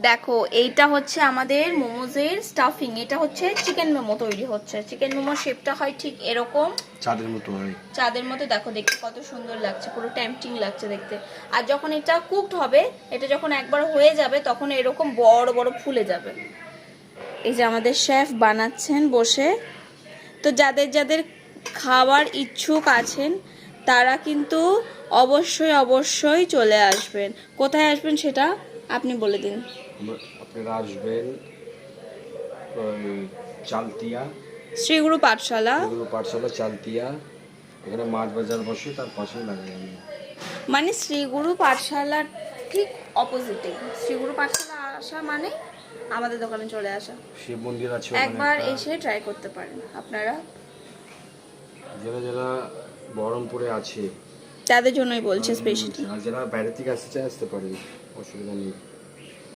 দেখো এইটা হচ্ছে আমাদের মোমোজের স্টাফিং, এটা হচ্ছে চিকেন মোমো তৈরি হচ্ছে। চিকেন মোমোর শেপটা হয় ঠিক এরকম, চাঁদের মতো হয়, চাঁদের মতো। দেখো দেখতে কত সুন্দর লাগছে, পুরো টেম্পটিং লাগছে দেখতে। আর যখন এটা কুকড হবে, এটা যখন একবার হয়ে যাবে তখন এরকম বড় বড় ফুলে যাবে। এই যে আমাদের শেফ বানাচ্ছেন বসে। তো যাদের যাদের খাওয়ার ইচ্ছুক আছেন তারা কিন্তু অবশ্যই অবশ্যই চলে আসবেন। কোথায় আসবেন সেটা আপনি বলে দিন। আপনারা আসবেন ওই চালতিয়া, শ্রীগুরু পাঠশালা, এগুলো পাঠশালা চালতিয়া, এখানে মাছ বাজার বসে, তার পাশেই লাগাই আমি। মানে শ্রীগুরু পাঠশালার ঠিক অপোজিটে। শ্রীগুরু পাঠশালা আসা মানে আমাদের দোকানে চলে আসা। শিব মন্দির আছে ওখানে একবার একটা। এসে ট্রাই করতে পারেন আপনারা, যারা যারা বহরমপুরে আছে তাদের জন্যই বলছে তাদের জন্য স্পেশালি। বলছি। আর যারা বাইরে থেকে আসতে চায় আসতে পারে, অসুবিধা নেই।